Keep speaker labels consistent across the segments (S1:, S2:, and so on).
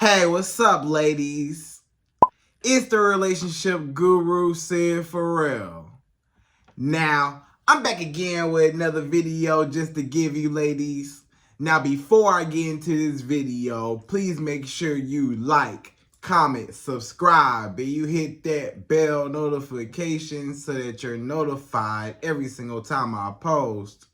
S1: Hey, what's up, ladies? It's the relationship guru, Sydd Ferrell. Now, I'm back again with another video just to give you ladies. Now, before I get into this video, please make sure you like, comment, subscribe, and you hit that bell notification so that you're notified every single time I post.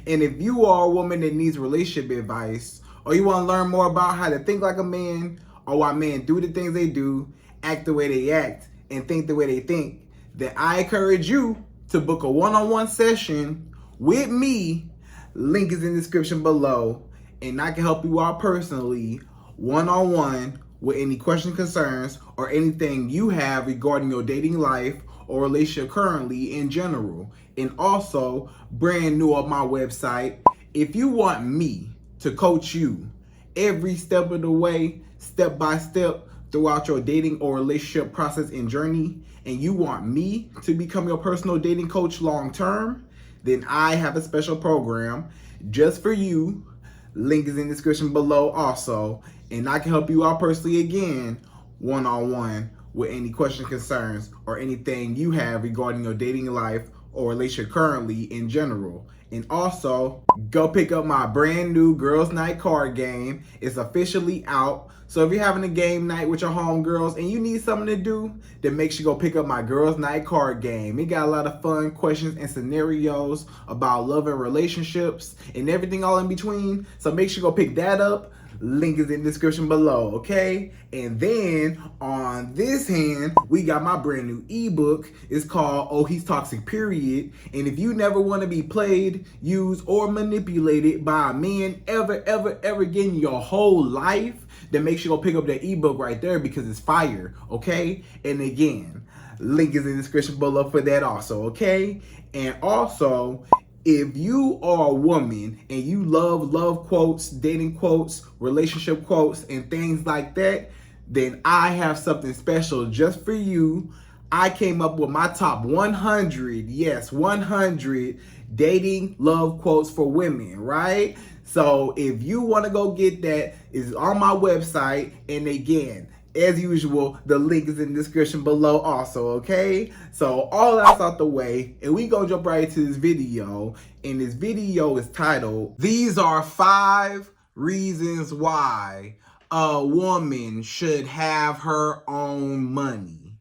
S1: And if you are a woman that needs relationship advice, or you want to learn more about how to think like a man, or why men do the things they do, act the way they act, and think the way they think, then I encourage you to book a one-on-one session with me. Link is in the description below, and I can help you out personally, one-on-one, with any questions, concerns, or anything you have regarding your dating life or relationship currently in general. And also, brand new on my website, if you want me to coach you every step of the way, step by step, throughout your dating or relationship process and journey, and you want me to become your personal dating coach long term, then I have a special program just for you. Link is in the description below also, and I can help you out personally again, one-on-one, with any questions, concerns, or anything you have regarding your dating life or relationship currently in general. And also, go pick up my brand new Girls Night card game. It's officially out. So if you're having a game night with your homegirls and you need something to do, then make sure you go pick up my Girls Night card game. It got a lot of fun questions and scenarios about love and relationships and everything all in between. So make sure you go pick that up. Link is in the description below, okay? And then on this hand, we got my brand new ebook. It's called Oh, He's Toxic, Period. And if you never want to be played, used, or manipulated by a man ever again in your whole life, then make sure you go pick up that ebook right there because it's fire, okay? And again, link is in the description below for that also, okay? And also, if you are a woman and you love quotes, dating quotes, relationship quotes, and things like that, then I have something special just for you. I came up with my top 100, yes, 100 dating love quotes for women, right? So if you want to go get that, it's on my website. And again, as usual, the link is in the description below also, okay? So all that's out the way, and we gonna jump right into this video. And this video is titled, These Are 5 Reasons Why a Woman Should Have Her Own Money.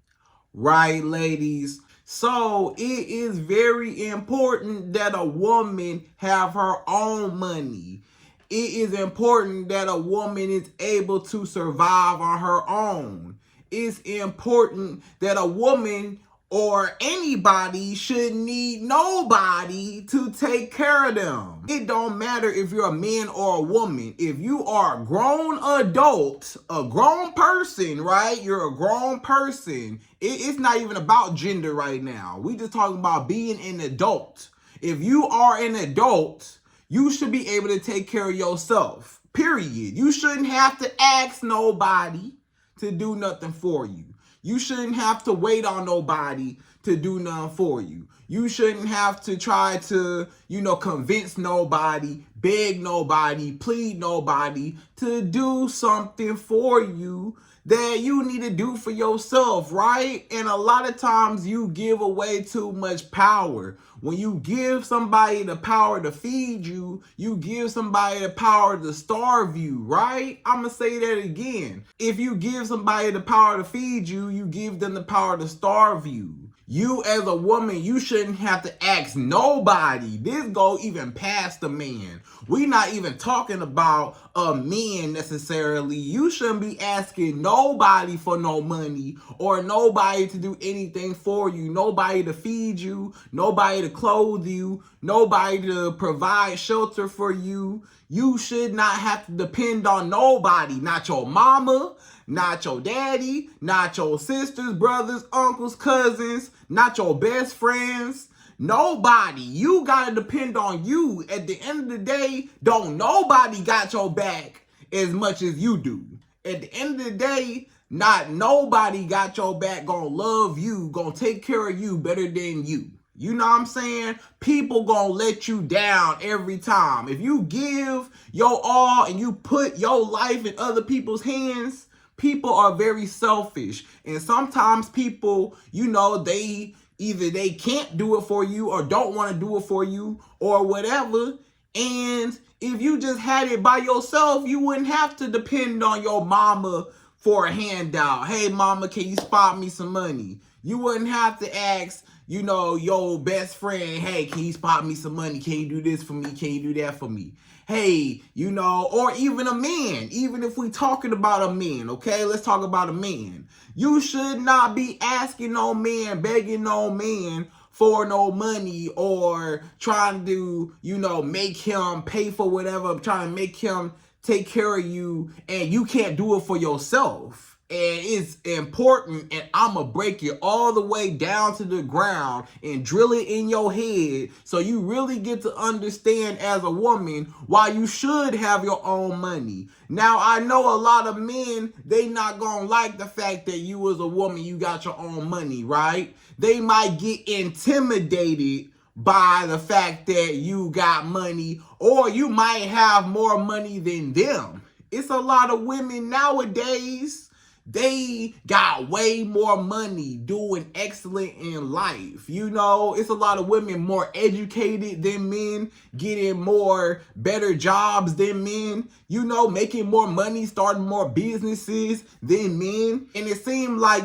S1: Right, ladies? So it is very important that a woman have her own money. It is important that a woman is able to survive on her own. It's important that a woman or anybody should need nobody to take care of them. It don't matter if you're a man or a woman. If you are a grown adult, a grown person, right? You're a grown person. It's not even about gender right now. We just talking about being an adult. If you are an adult, you should be able to take care of yourself, period. You shouldn't have to ask nobody to do nothing for you. You shouldn't have to wait on nobody to do nothing for you. You shouldn't have to try to, convince nobody, beg nobody, plead nobody to do something for you that you need to do for yourself, right? And a lot of times you give away too much power. When you give somebody the power to feed you, you give somebody the power to starve you, right? I'm going to say that again. If you give somebody the power to feed you, you give them the power to starve you. You as a woman, you shouldn't have to ask nobody. This go even past a man. We're not even talking about a man necessarily. You shouldn't be asking nobody for no money or nobody to do anything for you. Nobody to feed you, nobody to clothe you, nobody to provide shelter for you. You should not have to depend on nobody, not your mama, not your daddy, not your sisters, brothers, uncles, cousins, not your best friends, nobody. You gotta depend on you. At the end of the day, don't nobody got your back as much as you do. At the end of the day, not nobody got your back, gonna love you, gonna take care of you better than you. You know what I'm saying? People gonna let you down every time. If you give your all and you put your life in other people's hands, People are very selfish. And sometimes people, they either they can't do it for you or don't want to do it for you or whatever. And if you just had it by yourself, you wouldn't have to depend on your mama for a handout. Hey, mama, can you spot me some money? You wouldn't have to ask, your best friend, hey, can you spot me some money? Can you do this for me? Can you do that for me? Hey, or even a man, even if we talking about a man, okay? Let's talk about a man. You should not be asking no man, begging no man for no money or trying to, make him pay for whatever, trying to make him take care of you, and you can't do it for yourself. And it's important, and I'm going to break it all the way down to the ground and drill it in your head so you really get to understand as a woman why you should have your own money. Now, I know a lot of men, they not going to like the fact that you as a woman, you got your own money, right? They might get intimidated by the fact that you got money, or you might have more money than them. It's a lot of women nowadays, they got way more money, doing excellent in life. It's a lot of women more educated than men, getting more better jobs than men, making more money, starting more businesses than men. And it seemed like,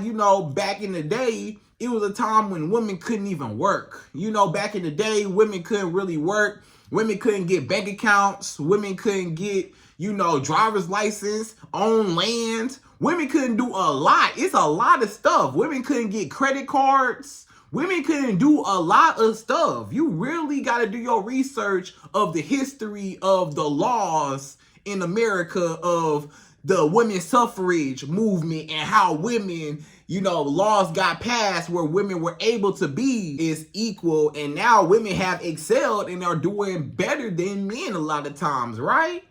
S1: back in the day, it was a time when women couldn't even work. Back in the day, women couldn't really work. Women couldn't get bank accounts. Women couldn't get, driver's license, own land. Women couldn't do a lot. It's a lot of stuff. Women couldn't get credit cards. Women couldn't do a lot of stuff. You really got to do your research of the history of the laws in America of the women's suffrage movement and how women, laws got passed where women were able to be is equal. And now women have excelled and are doing better than men a lot of times, right?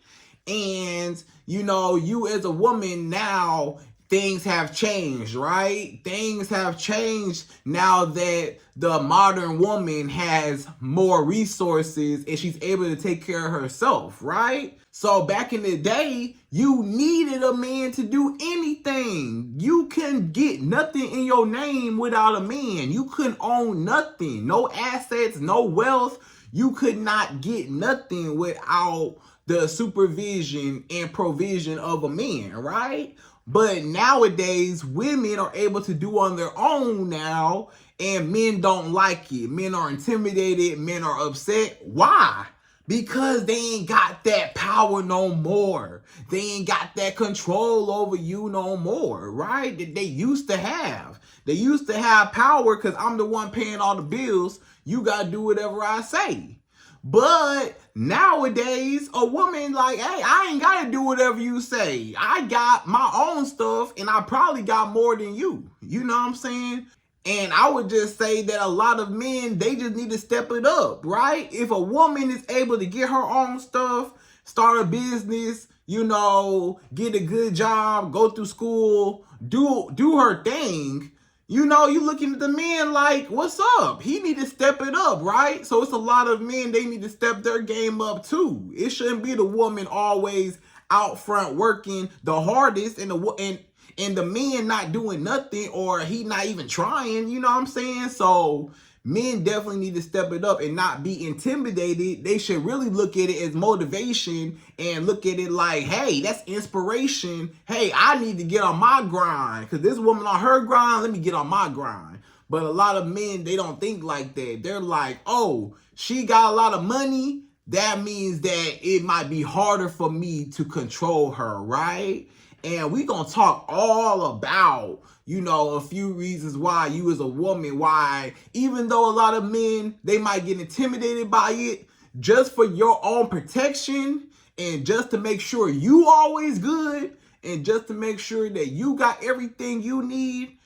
S1: And, you as a woman now, things have changed, right? Things have changed now that the modern woman has more resources and she's able to take care of herself, right? So back in the day, you needed a man to do anything. You couldn't get nothing in your name without a man. You couldn't own nothing, no assets, no wealth. You could not get nothing without the supervision and provision of a man, right? But nowadays, women are able to do on their own now, and men don't like it. Men are intimidated. Men are upset. Why? Because they ain't got that power no more. They ain't got that control over you no more, right? That they used to have. They used to have power because I'm the one paying all the bills. You got to do whatever I say. But nowadays, a woman like, hey, I ain't got to do whatever you say. I got my own stuff, and I probably got more than you. You know what I'm saying? And I would just say that a lot of men, they just need to step it up, right? If a woman is able to get her own stuff, start a business, get a good job, go through school, do her thing, you looking at the men like, what's up? He need to step it up, right? So it's a lot of men, they need to step their game up too. It shouldn't be the woman always out front working the hardest and the man not doing nothing, or he not even trying, you know what I'm saying? So men definitely need to step it up and not be intimidated. They should really look at it as motivation and look at it like, hey, that's inspiration. Hey, I need to get on my grind because this woman on her grind, let me get on my grind. But a lot of men, they don't think like that. They're like, oh, she got a lot of money. That means that it might be harder for me to control her, right? And we gonna talk all about, a few reasons why you as a woman, why even though a lot of men, they might get intimidated by it, just for your own protection and just to make sure you always good and just to make sure that you got everything you need,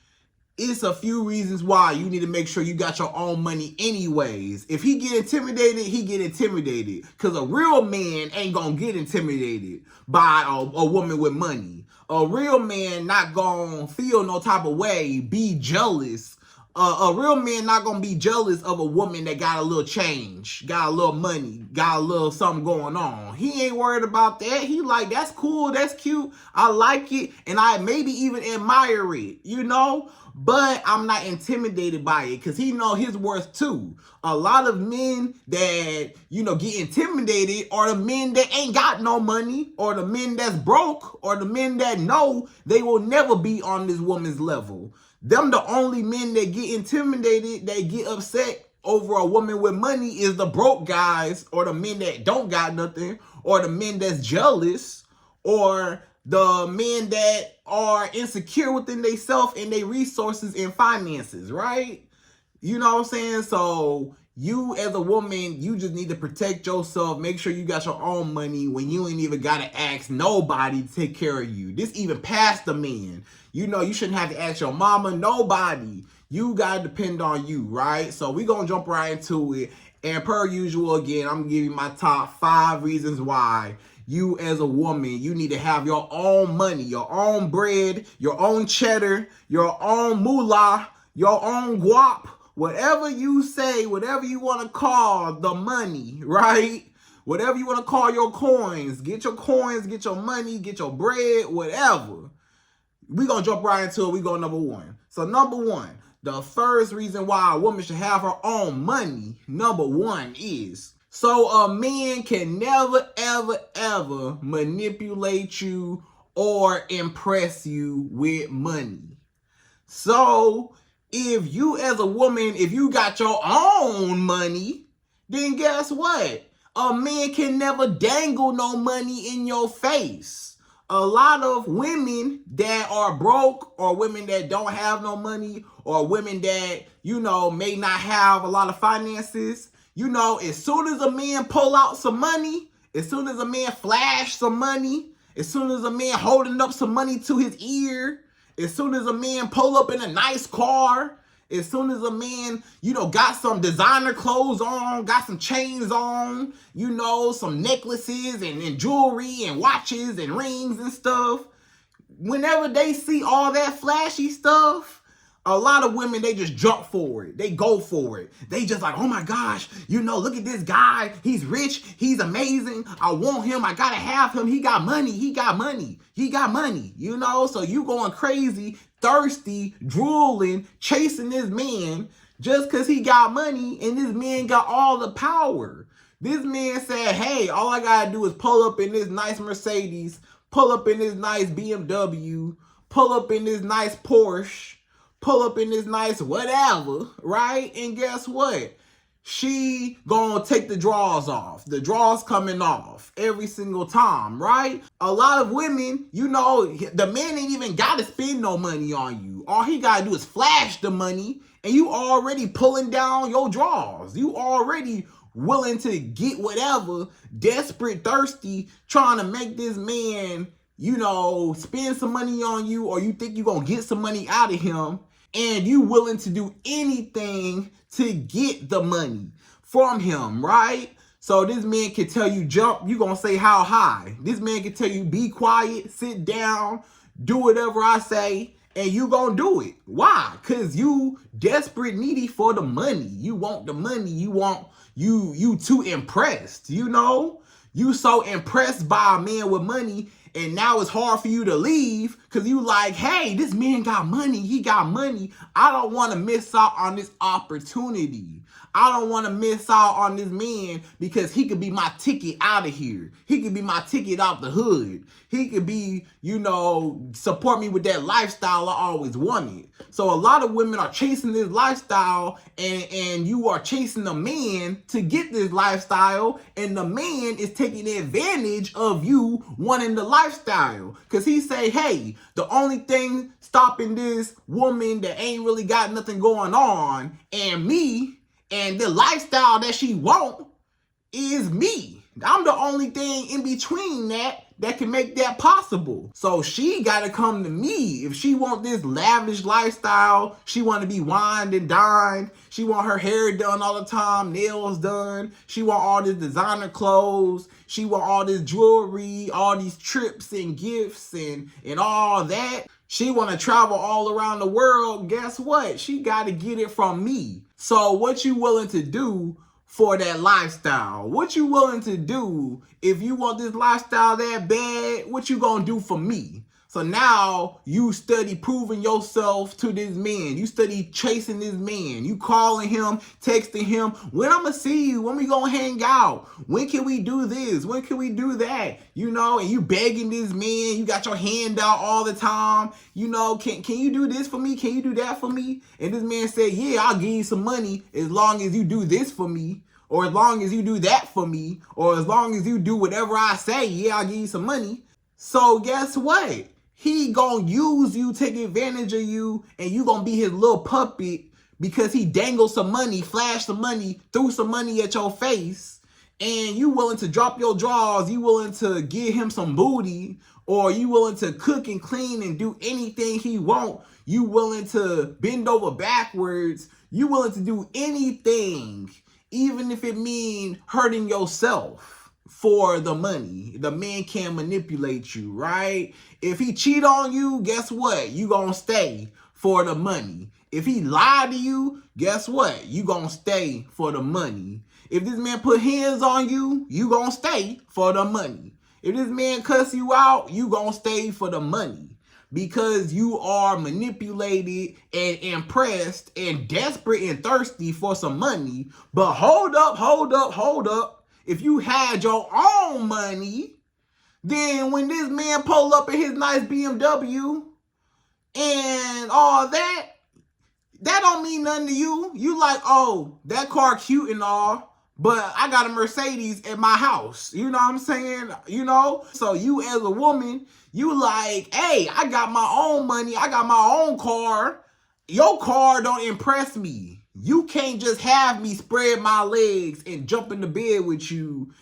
S1: it's a few reasons why you need to make sure you got your own money anyways. If he get intimidated, he get intimidated. Because a real man ain't going to get intimidated by a woman with money. A real man not going to feel no type of way, be jealous A real man not gonna be jealous of a woman that got a little change, got a little money, got a little something going on. He ain't worried about that. He like, that's cool, that's cute, I like it, and I maybe even admire it, you know? But I'm not intimidated by it because he know his worth too. A lot of men that, you know, get intimidated are the men that ain't got no money, or the men that's broke, or the men that know they will never be on this woman's level. Them the only men that get intimidated, that get upset over a woman with money is the broke guys, or the men that don't got nothing, or the men that's jealous, or the men that are insecure within themselves and their resources and finances, right? You know what I'm saying? So you as a woman, you just need to protect yourself. Make sure you got your own money when you ain't even got to ask nobody to take care of you. This even past the men. You know, you shouldn't have to ask your mama, nobody. You got to depend on you, right? So we going to jump right into it. And per usual, again, I'm going to give you my top 5 reasons why you as a woman, you need to have your own money, your own bread, your own cheddar, your own moolah, your own guap, whatever you say, whatever you want to call the money, right? Whatever you want to call your coins, get your money, get your bread, whatever. We're going to jump right into it. We go number 1. So number 1, the first reason why a woman should have her own money, number 1 is so a man can never, ever, ever manipulate you or impress you with money. So if you as a woman, if you got your own money, then guess what? A man can never dangle no money in your face. A lot of women that are broke, or women that don't have no money, or women that, you know, may not have a lot of finances, you know, as soon as a man pull out some money, as soon as a man flash some money, as soon as a man holding up some money to his ear, as soon as a man pull up in a nice car, as soon as a man, you know, got some designer clothes on, got some chains on, you know, some necklaces and jewelry and watches and rings and stuff, whenever they see all that flashy stuff, a lot of women, they just jump for it. They go for it. They just like, oh my gosh, you know, look at this guy. He's rich. He's amazing. I want him. I gotta have him. He got money. He got money. He got money. You know, so you going crazy, thirsty, drooling, chasing this man just because he got money, and this man got all the power. This man said, hey, all I gotta do is pull up in this nice Mercedes, pull up in this nice BMW, pull up in this nice Porsche, pull up in this nice whatever, right? And guess what? She gonna take the drawers off. The drawers coming off every single time, right? A lot of women, you know, the man ain't even gotta spend no money on you. All he gotta do is flash the money, and you already pulling down your drawers. You already willing to get whatever, desperate, thirsty, trying to make this man, you know, spend some money on you, or you think you're gonna get some money out of him, and you willing to do anything to get the money from him, right? So this man can tell you jump, you gonna say how high. This man can tell you be quiet, sit down, do whatever I say, and you gonna do it. Why? Because you desperate, needy for the money. You want the money. You want, you too impressed, you know? You so impressed by a man with money, and now it's hard for you to leave because you like, hey, this man got money. He got money. I don't want to miss out on this opportunity. I don't want to miss out on this man because he could be my ticket out of here. He could be my ticket out the hood. He could be, you know, support me with that lifestyle I always wanted. So a lot of women are chasing this lifestyle, and you are chasing a man to get this lifestyle, and the man is taking advantage of you wanting the lifestyle. Because he say, hey, the only thing stopping this woman that ain't really got nothing going on and me and the lifestyle that she want is me. I'm the only thing in between that can make that possible. So she got to come to me. If she want this lavish lifestyle, she want to be wined and dined. She want her hair done all the time, nails done. She want all this designer clothes. She want all this jewelry, all these trips and gifts and all that. She want to travel all around the world. Guess what? She got to get it from me. So what you willing to do for that lifestyle? What you willing to do if you want this lifestyle that bad? What you gonna do for me? So now you study proving yourself to this man. You study chasing this man. You calling him, texting him. When I'm going to see you? When we going to hang out? When can we do this? When can we do that? You know, and you begging this man. You got your hand out all the time. You know, can you do this for me? Can you do that for me? And this man said, yeah, I'll give you some money as long as you do this for me. Or as long as you do that for me. Or as long as you do whatever I say, yeah, I'll give you some money. So guess what? He gonna use you, take advantage of you, and you gonna be his little puppet because he dangled some money, flashed some money, threw some money at your face, and you willing to drop your drawers, you willing to give him some booty, or you willing to cook and clean and do anything he want. You willing to bend over backwards. You willing to do anything, even if it mean hurting yourself. For the money. The man can manipulate you, right? If he cheat on you, guess what? You gonna stay for the money. If he lied to you, guess what? You gonna stay for the money. If this man put hands on you, you gonna stay for the money. If this man cuss you out, you gonna stay for the money. Because you are manipulated and impressed and desperate and thirsty for some money. But hold up. If you had your own money, then when this man pull up in his nice BMW and all that, that don't mean nothing to you. You like, oh, that car cute and all, but I got a Mercedes at my house. You know what I'm saying? You know? So you as a woman, you like, hey, I got my own money. I got my own car. Your car don't impress me. You can't just have me spread my legs and jump in the bed with you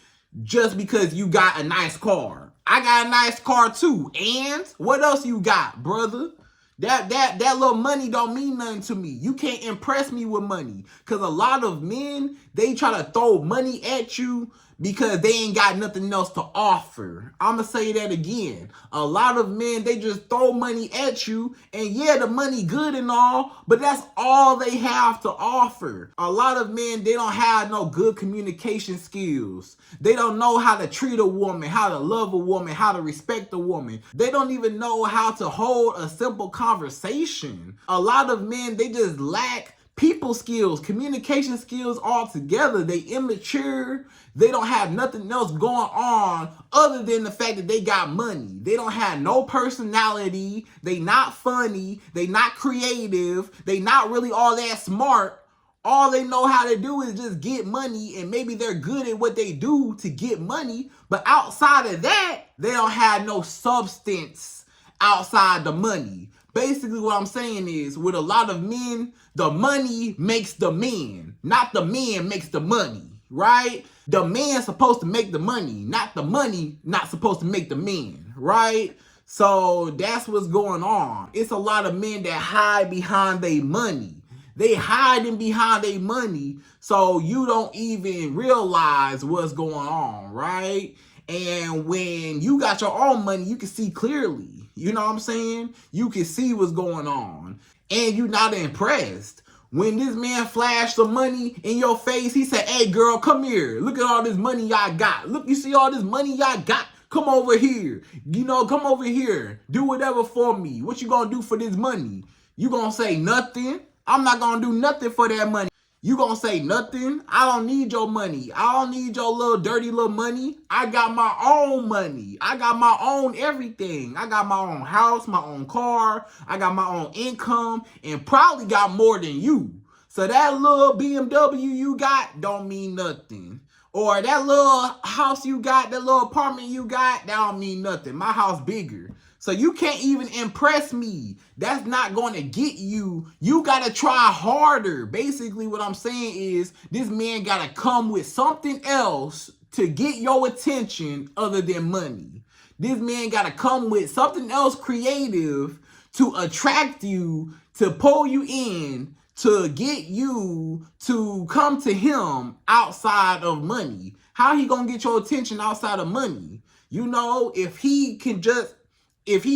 S1: just because you got a nice car. I got a nice car too. And what else you got, brother? That little money don't mean nothing to me. You can't impress me with money. Because a lot of men, they try to throw money at you because they ain't got nothing else to offer. I'm going to say that again. A lot of men, they just throw money at you. And yeah, the money good and all, but that's all they have to offer. A lot of men, they don't have no good communication skills. They don't know how to treat a woman, how to love a woman, how to respect a woman. They don't even know how to hold a simple conversation. A lot of men, they just lack people skills, communication skills altogether. They immature. They don't have nothing else going on other than the fact that they got money. They don't have no personality. They not funny. They not creative. They not really all that smart. All they know how to do is just get money, and maybe they're good at what they do to get money. But outside of that, they don't have no substance outside the money. Basically, what I'm saying is, with a lot of men, the money makes the man, not the man makes the money, right? The man's supposed to make the money, not the money not supposed to make the man, right? So that's what's going on. It's a lot of men that hide behind their money. They hiding behind their money, so you don't even realize what's going on, right? And when you got your own money, you can see clearly. You know what I'm saying? You can see what's going on. And you're not impressed. When this man flashed some money in your face, he said, hey, girl, come here. Look at all this money y'all got. Look, you see all this money y'all got? Come over here. You know, come over here. Do whatever for me. What you gonna do for this money? You gonna say nothing? I'm not gonna do nothing for that money. You gonna say nothing? I don't need your money. I don't need your little dirty little money. I got my own money. I got my own everything. I got my own house, my own car. I got my own income, and probably got more than you. So that little BMW you got don't mean nothing. Or that little house you got, that little apartment you got, that don't mean nothing. My house bigger. So you can't even impress me. That's not going to get you. You got to try harder. Basically, what I'm saying is this man got to come with something else to get your attention other than money. This man got to come with something else creative to attract you, to pull you in, to get you to come to him outside of money? How he gonna get your attention outside of money? You know, if he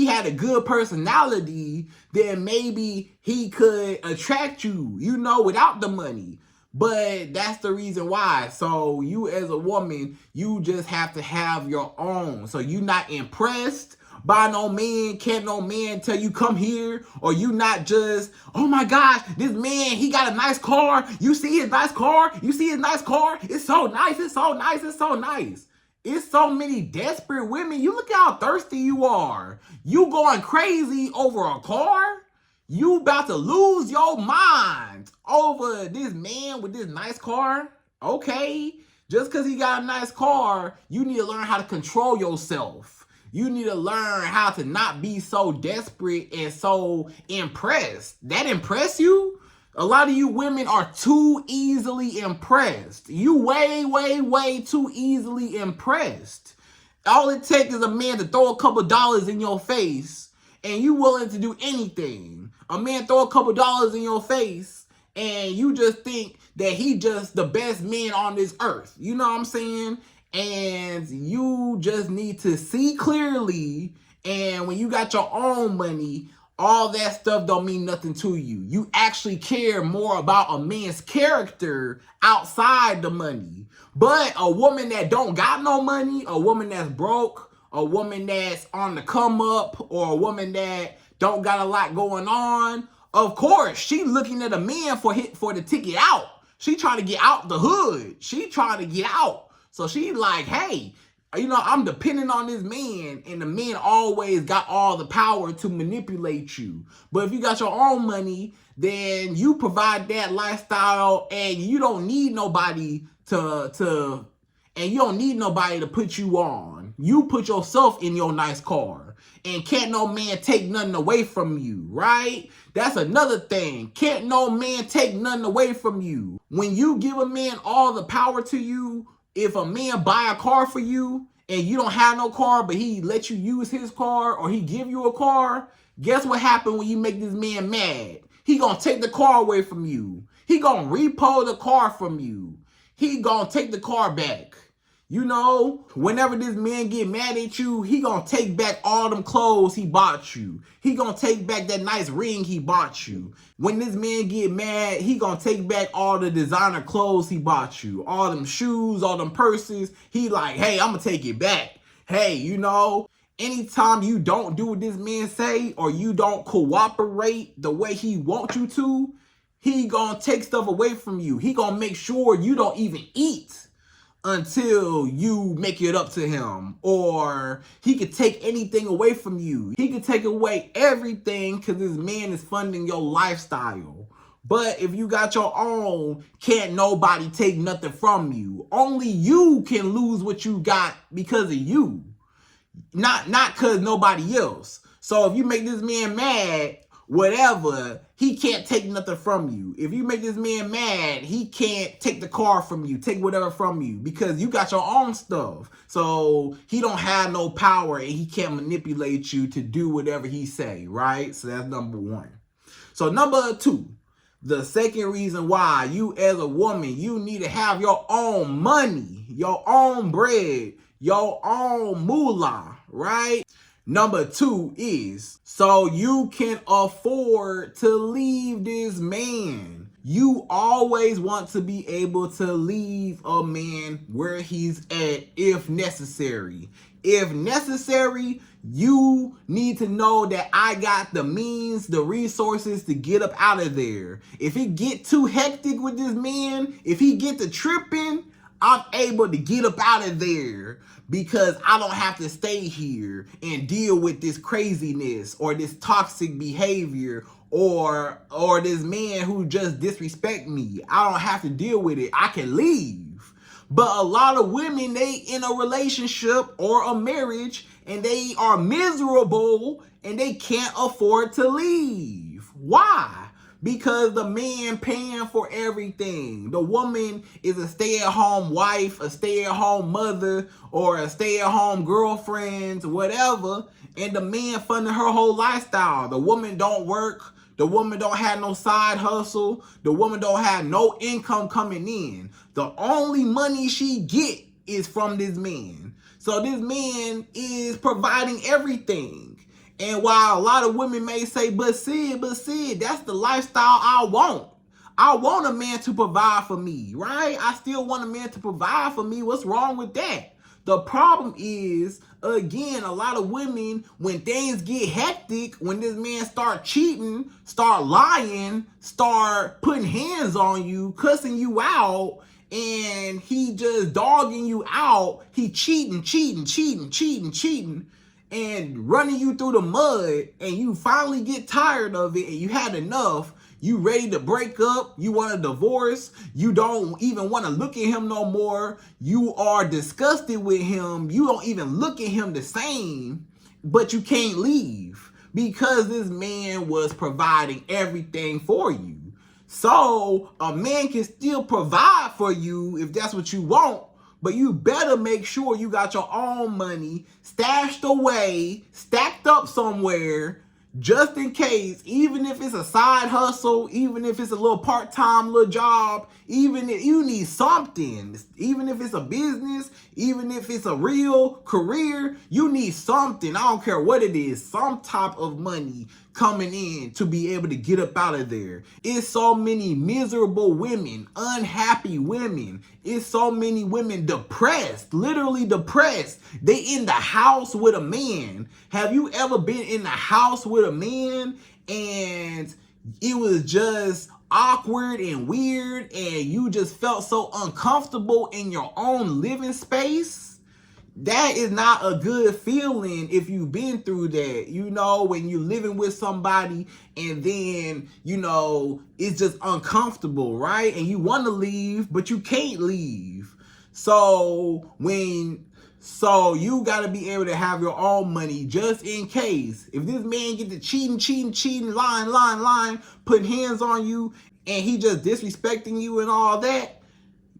S1: had a good personality, then maybe he could attract you, you know, without the money. But that's the reason why. So you as a woman, you just have to have your own. So you not impressed by no man. Can't no man tell you come here, or you not just, oh my gosh, this man, he got a nice car. You see his nice car? You see his nice car? It's so nice, it's so nice, it's so nice. It's so many desperate women. You look how thirsty you are. You going crazy over a car? You about to lose your mind over this man with this nice car? Okay. Just because he got a nice car, you need to learn how to control yourself. You need to learn how to not be so desperate and so impressed. That impress you? A lot of you women are too easily impressed. You way too easily impressed. All it takes is a man to throw a couple dollars in your face and you willing to do anything. A man throw a couple dollars in your face and you just think that he just the best man on this earth. You know what I'm saying? And you just need to see clearly. And when you got your own money, all that stuff don't mean nothing to you. You actually care more about a man's character outside the money. But a woman that don't got no money, a woman that's broke, a woman that's on the come up, or a woman that don't got a lot going on, of course, she looking at a man for the ticket out. She trying to get out the hood. She trying to get out. So she like, hey, you know, I'm depending on this man, and the man always got all the power to manipulate you. But if you got your own money, then you provide that lifestyle, and you don't need nobody to put you on. You put yourself in your nice car, and can't no man take nothing away from you, right? That's another thing. Can't no man take nothing away from you. When you give a man all the power to you, if a man buy a car for you and you don't have no car, but he let you use his car, or he give you a car, guess what happened when you make this man mad? He gonna take the car away from you. He gonna repo the car from you. He gonna take the car back. You know, whenever this man get mad at you, he gonna take back all them clothes he bought you. He gonna take back that nice ring he bought you. When this man get mad, he gonna take back all the designer clothes he bought you. All them shoes, all them purses. He like, hey, I'm gonna take it back. Hey, you know, anytime you don't do what this man say, or you don't cooperate the way he wants you to, he gonna take stuff away from you. He gonna make sure you don't even eat until you make it up to him. Or he could take anything away from you. He could take away everything because this man is funding your lifestyle. But if you got your own, can't nobody take nothing from you. Only you can lose what you got because of you. Not because nobody else. So if you make this man mad, whatever, he can't take nothing from you. If you make this man mad, he can't take the car from you, take whatever from you, because you got your own stuff. So he don't have no power, and he can't manipulate you to do whatever he say, right? So that's number one. So number two, the second reason why you as a woman, you need to have your own money, your own bread, your own moolah, right? Number two is so you can afford to leave this man. You always want to be able to leave a man where he's at if necessary. If necessary, you need to know that I got the means, the resources to get up out of there. If it get too hectic with this man, if he get to tripping, I'm able to get up out of there because I don't have to stay here and deal with this craziness or this toxic behavior or this man who just disrespect me. I don't have to deal with it. I can leave. But a lot of women, they in a relationship or a marriage and they are miserable and they can't afford to leave. Why? Because the man paying for everything. The woman is a stay-at-home wife, a stay-at-home mother, or a stay-at-home girlfriend, whatever. And the man funding her whole lifestyle. The woman don't work. The woman don't have no side hustle. The woman don't have no income coming in. The only money she get is from this man. So this man is providing everything. And while a lot of women may say, but Sid, that's the lifestyle I want. I want a man to provide for me, right? I still want a man to provide for me. What's wrong with that? The problem is, again, a lot of women, when things get hectic, when this man start cheating, start lying, start putting hands on you, cussing you out, and he just dogging you out, he cheating, and running you through the mud, and you finally get tired of it, and you had enough. You ready to break up, you want a divorce, you don't even want to look at him no more, you are disgusted with him, you don't even look at him the same, but you can't leave because this man was providing everything for you. So a man can still provide for you if that's what you want, but you better make sure you got your own money stashed away, stacked up somewhere, just in case, even if it's a side hustle, even if it's a little part-time little job, even if you need something, even if it's a business, even if it's a real career, you need something. I don't care what it is, some type of money coming in to be able to get up out of there. It's so many miserable women, unhappy women. It's so many women depressed, literally depressed. They in the house with a man. Have you ever been in the house with a man and it was just awkward and weird and you just felt so uncomfortable in your own living space? That is not a good feeling if you've been through that, you know, when you're living with somebody and then, you know, it's just uncomfortable, right? And you want to leave, but you can't leave. So you got to be able to have your own money just in case. If this man get to cheating, lying, putting hands on you, and he just disrespecting you and all that,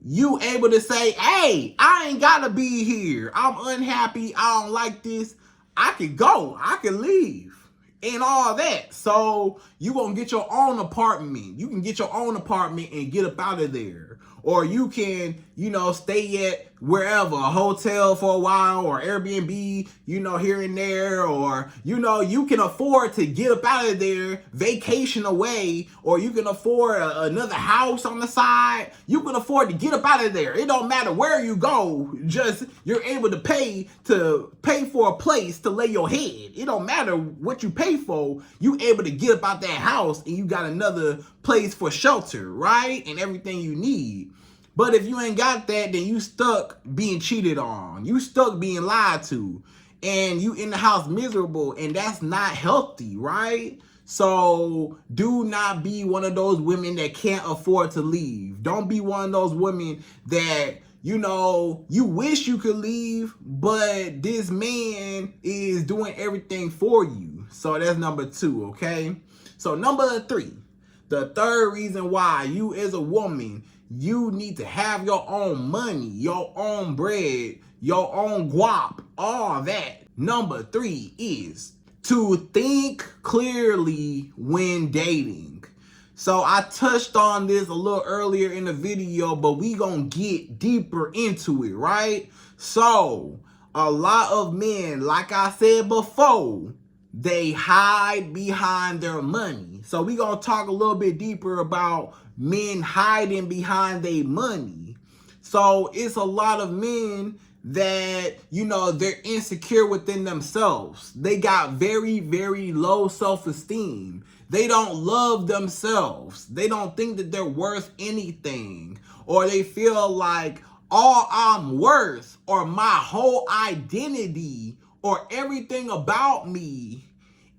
S1: you able to say, hey, I ain't gotta be here. I'm unhappy. I don't like this. I can go. I can leave. And all that. So you gonna get your own apartment. You can get your own apartment and get up out of there. Or you can, you know, stay at wherever, a hotel for a while, or Airbnb, you know, here and there, or, you know, you can afford to get up out of there, vacation away, or you can afford another house on the side. You can afford to get up out of there. It don't matter where you go, just you're able to pay for a place to lay your head. It don't matter what you pay for, you able to get up out that house and you got another place for shelter, right? And everything you need. But if you ain't got that, then you stuck being cheated on. You stuck being lied to. And you in the house miserable. And that's not healthy, right? So do not be one of those women that can't afford to leave. Don't be one of those women that, you know, you wish you could leave, but this man is doing everything for you. So that's number 2, okay? So number 3, the third reason why you as a woman, you need to have your own money, your own bread, your own guap, all that. Number 3 is to think clearly when dating. So I touched on this a little earlier in the video, but we gonna get deeper into it, right? So a lot of men, like I said before, they hide behind their money. So we gonna talk a little bit deeper about men hiding behind their money. So it's a lot of men that, you know, they're insecure within themselves. They got very, very low self-esteem. They don't love themselves. They don't think that they're worth anything. Or they feel like all I'm worth, or my whole identity, or everything about me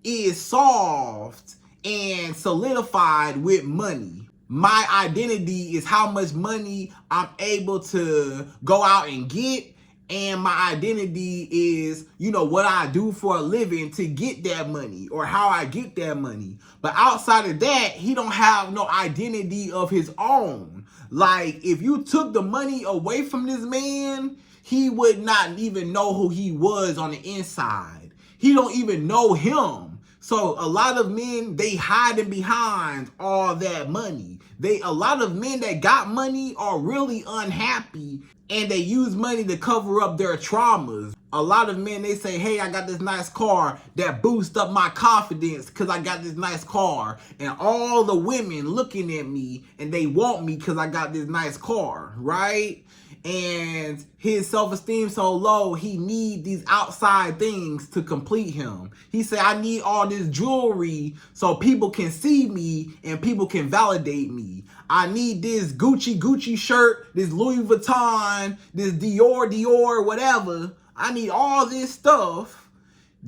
S1: is solved and solidified with money. My identity is how much money I'm able to go out and get. And my identity is, you know, what I do for a living to get that money, or how I get that money. But outside of that, he don't have no identity of his own. Like, if you took the money away from this man, he would not even know who he was on the inside. He don't even know him. So a lot of men, they hiding behind all that money. A lot of men that got money are really unhappy, and they use money to cover up their traumas. A lot of men, they say, hey, I got this nice car that boosts up my confidence because I got this nice car. And all the women looking at me and they want me because I got this nice car, right? And his self-esteem so low, he need these outside things to complete him. He said, I need all this jewelry so people can see me and people can validate me. I need this Gucci shirt, this Louis Vuitton, this Dior, whatever. I need all this stuff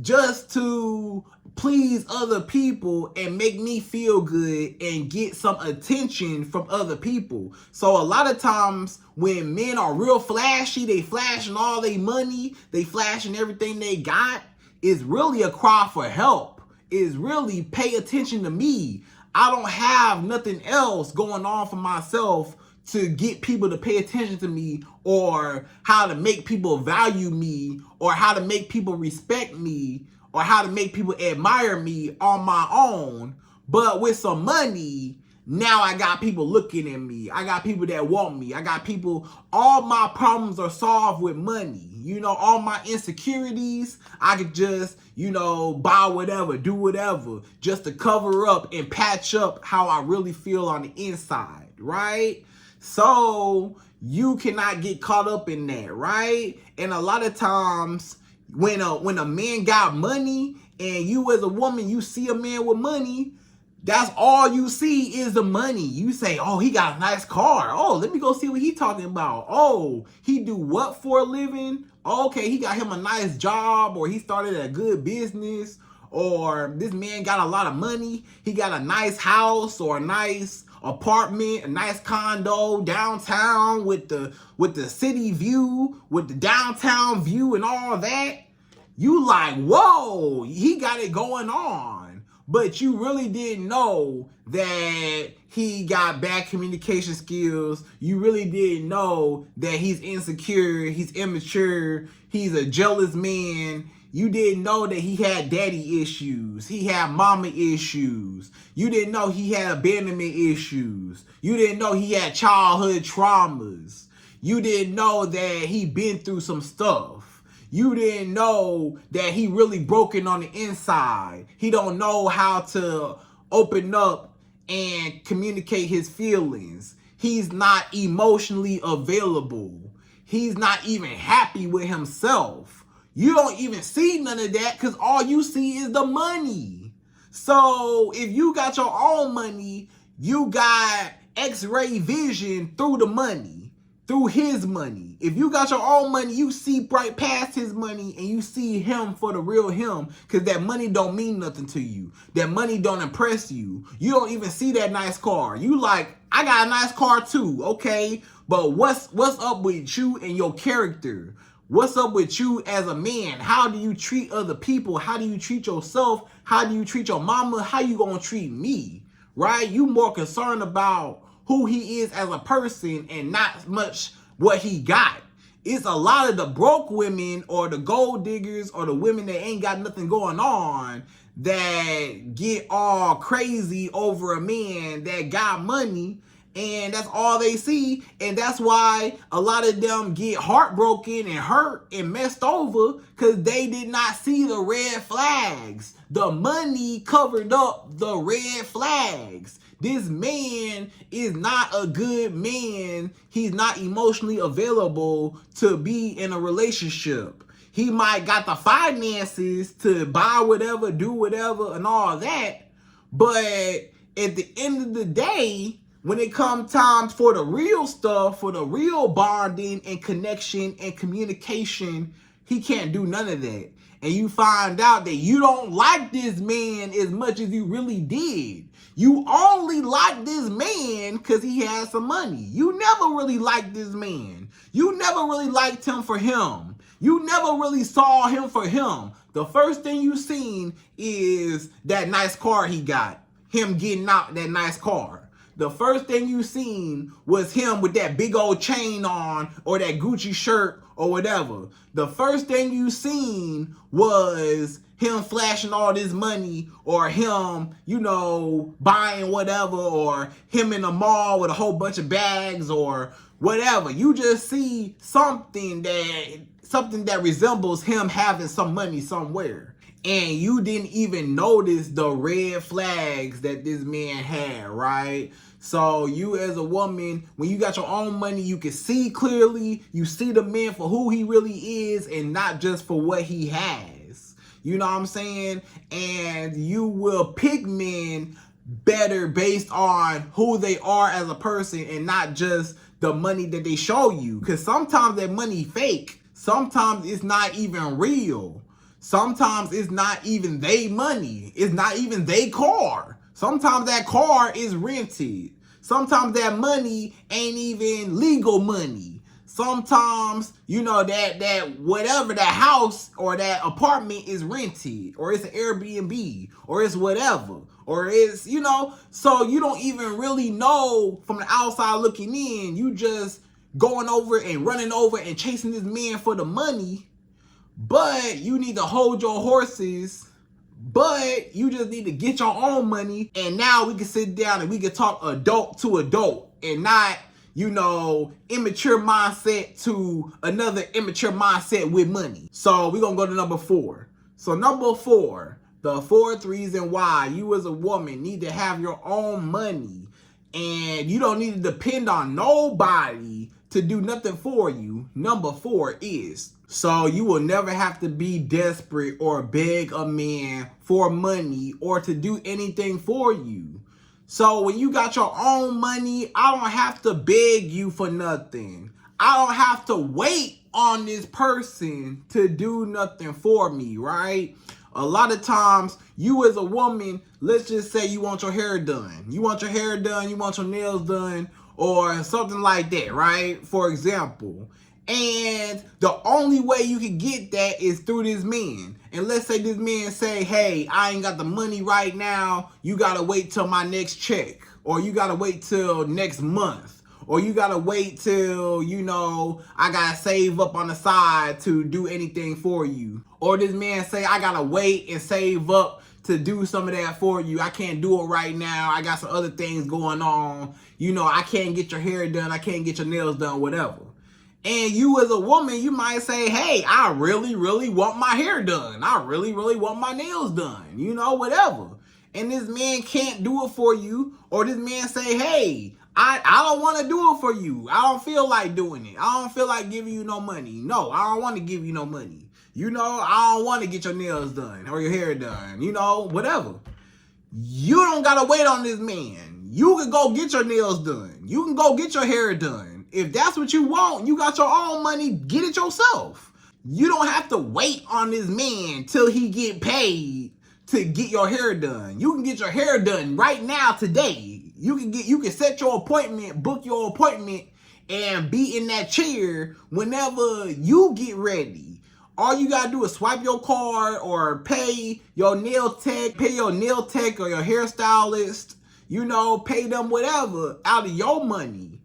S1: just to please other people and make me feel good and get some attention from other people. So a lot of times when men are real flashy, they flashing all their money, they flashing everything they got, it's really a cry for help. It's really pay attention to me. I don't have nothing else going on for myself to get people to pay attention to me, or how to make people value me, or how to make people respect me, or how to make people admire me on my own. But with some money, now I got people looking at me. I got people that want me. I got people, all my problems are solved with money. You know, all my insecurities, I could just, buy whatever, do whatever, just to cover up and patch up how I really feel on the inside, right? So you cannot get caught up in that, right? And a lot of times when a man got money, and you as a woman, you see a man with money, that's all you see is the money. You say, oh, he got a nice car. Oh, let me go see what he talking about. Oh, he do what for a living? Okay, he got him a nice job, or he started a good business, or this man got a lot of money. He got a nice house or a nice apartment, a nice condo downtown with the city view, with the downtown view and all that. You like, whoa, he got it going on. But you really didn't know that he got bad communication skills. You really didn't know that he's insecure, he's immature, he's a jealous man. You didn't know that he had daddy issues. He had mama issues. You didn't know he had abandonment issues. You didn't know he had childhood traumas. You didn't know that he been through some stuff. You didn't know that he really broken on the inside. He don't know how to open up and communicate his feelings. He's not emotionally available. He's not even happy with himself. You don't even see none of that because all you see is the money. So if you got your own money, you got X-ray vision through the money, through his money. If you got your own money, you see right past his money and you see him for the real him, because that money don't mean nothing to you. That money don't impress you. You don't even see that nice car. You like, I got a nice car too, okay? But what's up with you and your character? What's up with you as a man? How do you treat other people? How do you treat yourself? How do you treat your mama? How you gonna treat me, right? You more concerned about who he is as a person and not much what he got. It's a lot of the broke women or the gold diggers or the women that ain't got nothing going on that get all crazy over a man that got money, and that's all they see. And that's why a lot of them get heartbroken and hurt and messed over, because they did not see the red flags. The money covered up the red flags. This man is not a good man. He's not emotionally available to be in a relationship. He might got the finances to buy whatever, do whatever, and all that. But at the end of the day, when it comes time for the real stuff, for the real bonding and connection and communication, he can't do none of that. And you find out that you don't like this man as much as you really did. You only like this man because he has some money. You never really liked this man. You never really liked him for him. You never really saw him for him. The first thing you seen is that nice car he got. Him getting out that nice car. The first thing you seen was him with that big old chain on, or that Gucci shirt or whatever. The first thing you seen was him flashing all this money, or him, you know, buying whatever, or him in the mall with a whole bunch of bags or whatever. You just see something that resembles him having some money somewhere. And you didn't even notice the red flags that this man had, right? So you as a woman, when you got your own money, you can see clearly. You see the man for who he really is and not just for what he has. You know what I'm saying? And you will pick men better based on who they are as a person and not just the money that they show you. Because sometimes that money fake. Sometimes it's not even real. Sometimes it's not even they money. It's not even they car. Sometimes that car is rented. Sometimes that money ain't even legal money. Sometimes, you know, that whatever, that house or that apartment is rented, or it's an Airbnb, or it's whatever, or it's, you know, so you don't even really know from the outside looking in. You just going over and running over and chasing this man for the money, but you need to hold your horses. But you just need to get your own money, and now we can sit down and we can talk adult to adult and not, you know, immature mindset to another immature mindset with money. So we're going to go to number 4. So number 4, the 4th reason why you as a woman need to have your own money and you don't need to depend on nobody to do nothing for you. Number 4 is, so you will never have to be desperate or beg a man for money or to do anything for you. So when you got your own money, I don't have to beg you for nothing. I don't have to wait on this person to do nothing for me, right? A lot of times, you as a woman, let's just say you want your hair done. You want your hair done, you want your nails done, or something like that, right? For example. And the only way you can get that is through this man. And let's say this man say, hey, I ain't got the money right now. You got to wait till my next check. Or you got to wait till next month. Or you got to wait till, you know, I got to save up on the side to do anything for you. Or this man say, I got to wait and save up to do some of that for you. I can't do it right now. I got some other things going on. You know, I can't get your hair done. I can't get your nails done, whatever. And you as a woman, you might say, hey, I really, really want my hair done. I really, really want my nails done. You know, whatever. And this man can't do it for you. Or this man say, hey, I don't want to do it for you. I don't feel like doing it. I don't feel like giving you no money. No, I don't want to give you no money. You know, I don't want to get your nails done or your hair done. You know, whatever. You don't got to wait on this man. You can go get your nails done. You can go get your hair done. If that's what you want, you got your own money, get it yourself. You don't have to wait on this man till he get paid to get your hair done. You can get your hair done right now, today. You can set your appointment, book your appointment, and be in that chair whenever you get ready. All you gotta do is swipe your card or pay your nail tech or your hairstylist, you know, pay them whatever out of your money.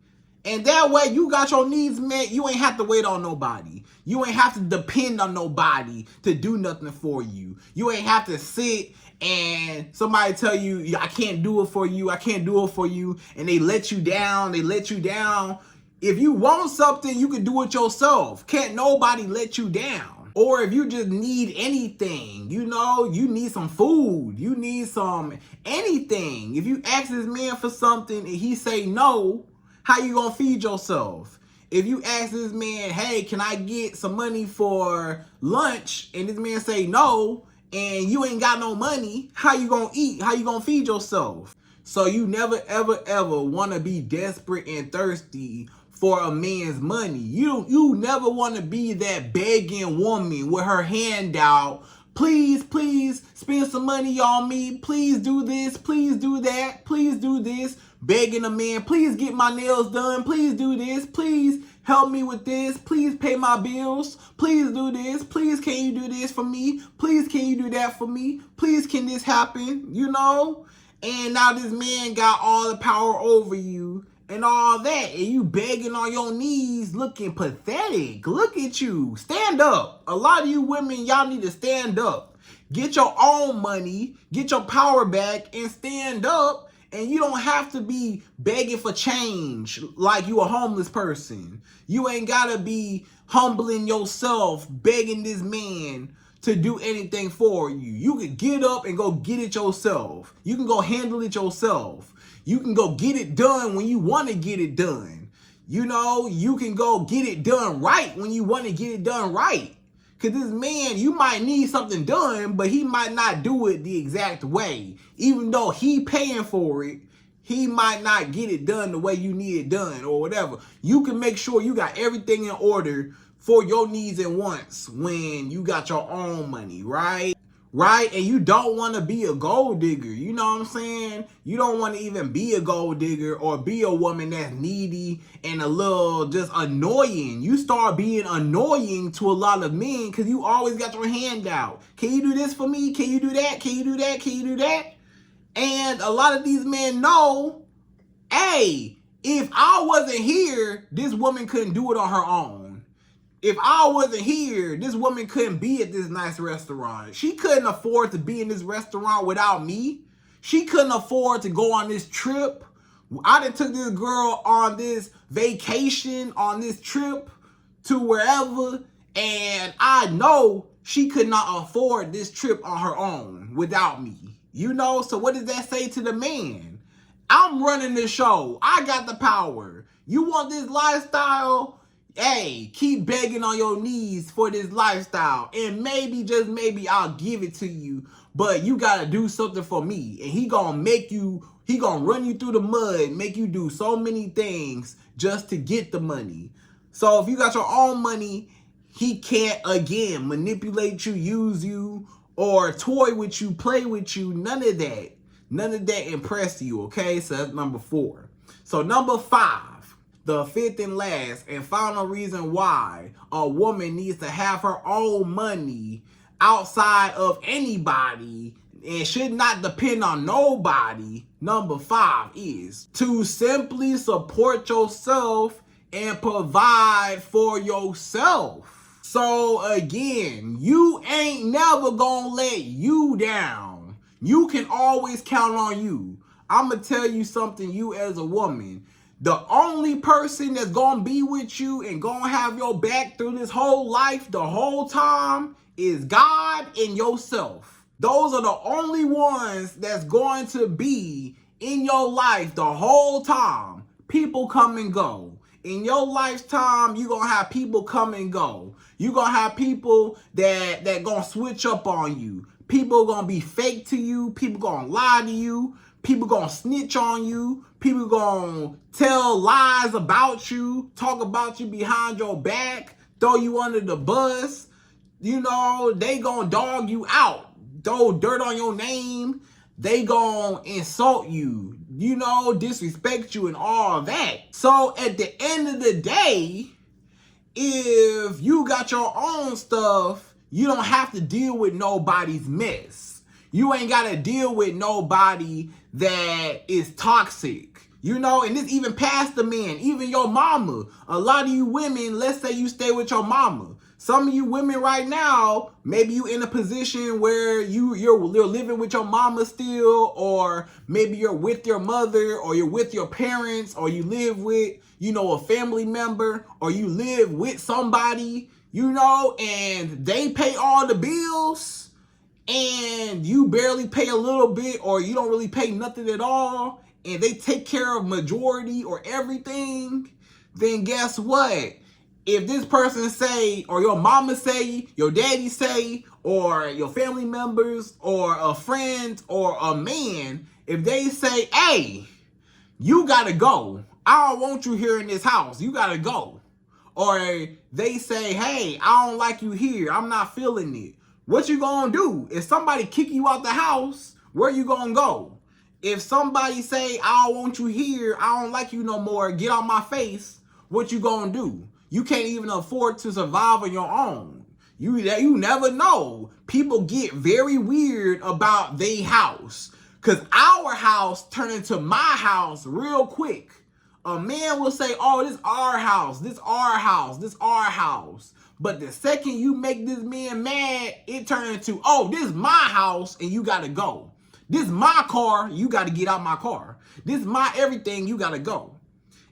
S1: And that way you got your needs met. You ain't have to wait on nobody. You ain't have to depend on nobody to do nothing for you. You ain't have to sit and somebody tell you, I can't do it for you. I can't do it for you. And they let you down. They let you down. If you want something, you can do it yourself. Can't nobody let you down. Or if you just need anything, you know, you need some food. You need some anything. If you ask this man for something and he say no, how you gonna feed yourself? If you ask this man, hey, can I get some money for lunch? And this man say no, and you ain't got no money, how you gonna eat? How you gonna feed yourself? So you never, ever, ever wanna be desperate and thirsty for a man's money. You never wanna be that begging woman with her hand out. Please, please spend some money on me. Please do this. Please do that. Please do this. Begging a man, please get my nails done. Please do this. Please help me with this. Please pay my bills. Please do this. Please, can you do this for me? Please, can you do that for me? Please, can this happen? You know? And now this man got all the power over you and all that. And you begging on your knees, looking pathetic. Look at you. Stand up. A lot of you women, y'all need to stand up. Get your own money, get your power back, and stand up. And you don't have to be begging for change like you a homeless person. You ain't gotta be humbling yourself, begging this man to do anything for you. You can get up and go get it yourself. You can go handle it yourself. You can go get it done when you want to get it done. You know, you can go get it done right when you want to get it done right. Because this man, you might need something done, but he might not do it the exact way. Even though he paying for it, he might not get it done the way you need it done or whatever. You can make sure you got everything in order for your needs and wants when you got your own money, right? Right? And you don't want to be a gold digger. You know what I'm saying? You don't want to even be a gold digger or be a woman that's needy and a little just annoying. You start being annoying to a lot of men because you always got your hand out. Can you do this for me? Can you do that? Can you do that? Can you do that? And a lot of these men know, hey, if I wasn't here, this woman couldn't do it on her own. If I wasn't here, this woman couldn't be at this nice restaurant. She couldn't afford to be in this restaurant without me. She couldn't afford to go on this trip. I done took this girl on this vacation, on this trip to wherever, and I know she could not afford this trip on her own without me. You know, so what does that say to the man? I'm running the show. I got the power. You want this lifestyle? Hey, keep begging on your knees for this lifestyle. And maybe, just maybe, I'll give it to you. But you got to do something for me. And he going to run you through the mud, make you do so many things just to get the money. So if you got your own money, he can't, again, manipulate you, use you, or toy with you, play with you. None of that. None of that impressed you, okay? So that's number 4. So number 5, the fifth and last and final reason why a woman needs to have her own money outside of anybody and should not depend on nobody, number 5 is to simply support yourself and provide for yourself. So again, you ain't never gonna let you down. You can always count on you. I'm gonna tell you something, you as a woman. The only person that's gonna be with you and gonna have your back through this whole life, the whole time, is God and yourself. Those are the only ones that's going to be in your life the whole time. People come and go. In your lifetime, you're going to have people come and go. You're going to have people that going to switch up on you. People going to be fake to you. People going to lie to you. People going to snitch on you. People going to tell lies about you, talk about you behind your back, throw you under the bus. You know, they going to dog you out, throw dirt on your name. They going to insult you, you know, disrespect you and all that. So at the end of the day, if you got your own stuff, you don't have to deal with nobody's mess. You ain't got to deal with nobody that is toxic. You know, and this even past the man, even your mama. A lot of you women, let's say you stay with your mama. Some of you women right now, maybe you in a position where you're living with your mama still, or maybe you're with your mother, or you're with your parents, or you live with, you know, a family member, or you live with somebody, you know, and they pay all the bills, and you barely pay a little bit, or you don't really pay nothing at all, and they take care of majority or everything, then guess what? If this person say, or your mama say, your daddy say, or your family members, or a friend, or a man, if they say, hey, you gotta go. I don't want you here in this house. You gotta go. Or they say, hey, I don't like you here. I'm not feeling it. What you gonna do? If somebody kick you out the house, where you gonna go? If somebody say, I don't want you here, I don't like you no more, get out my face, what you gonna do? You can't even afford to survive on your own. You never know. People get very weird about their house. Because our house turned into my house real quick A man will say, oh, this our house, this our house, this our house. But the second you make this man mad, it turns into, oh, this my house and you gotta go. This my car, you gotta get out my car. This my everything, you gotta go.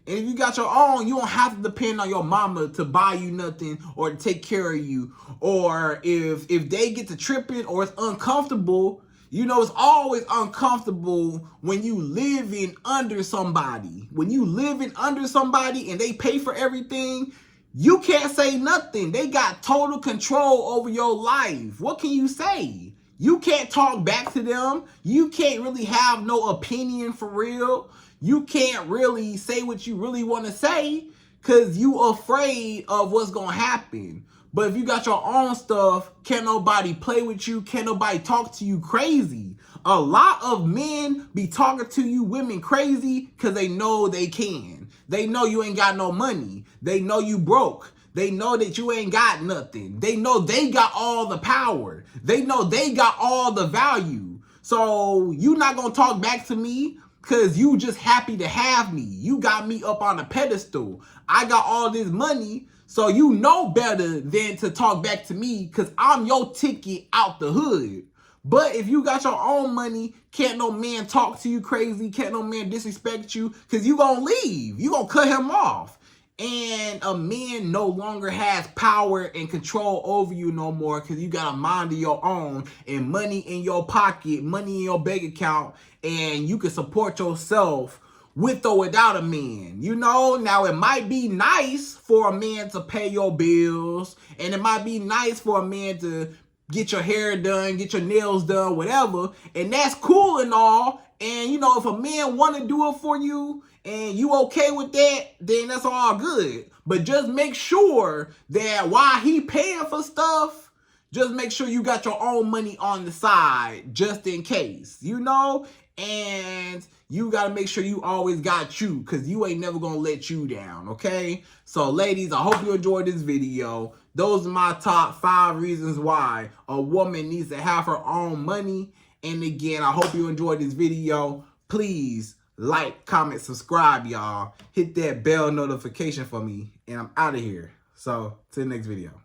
S1: And if you got your own, you don't have to depend on your mama to buy you nothing or to take care of you. Or if they get to tripping or it's uncomfortable, you know, it's always uncomfortable when you living under somebody. When you living under somebody and they pay for everything, you can't say nothing. They got total control over your life. What can you say? You can't talk back to them. You can't really have no opinion for real. You can't really say what you really want to say because you afraid of what's going to happen. But if you got your own stuff, can't nobody play with you, can't nobody talk to you crazy. A lot of men be talking to you women crazy because they know they can. They know you ain't got no money. They know you broke. They know that you ain't got nothing. They know they got all the power. They know they got all the value. So you not going to talk back to me because you just happy to have me. You got me up on a pedestal. I got all this money. So you know better than to talk back to me because I'm your ticket out the hood. But if you got your own money, can't no man talk to you crazy. Can't no man disrespect you because you going to leave. You going to cut him off. And a man no longer has power and control over you no more because you got a mind of your own and money in your pocket, money in your bank account, and you can support yourself with or without a man. You know, now it might be nice for a man to pay your bills, and it might be nice for a man to get your hair done, get your nails done, whatever, and that's cool and all. And you know, if a man want to do it for you and you okay with that, then that's all good. But just make sure that while he paying for stuff, just make sure you got your own money on the side just in case, you know? And you got to make sure you always got you because you ain't never going to let you down, okay? So, ladies, I hope you enjoyed this video. Those are my top 5 reasons why a woman needs to have her own money. And again, I hope you enjoyed this video. Please like, comment, subscribe, y'all. Hit that bell notification for me. And I'm out of here. So, to the next video.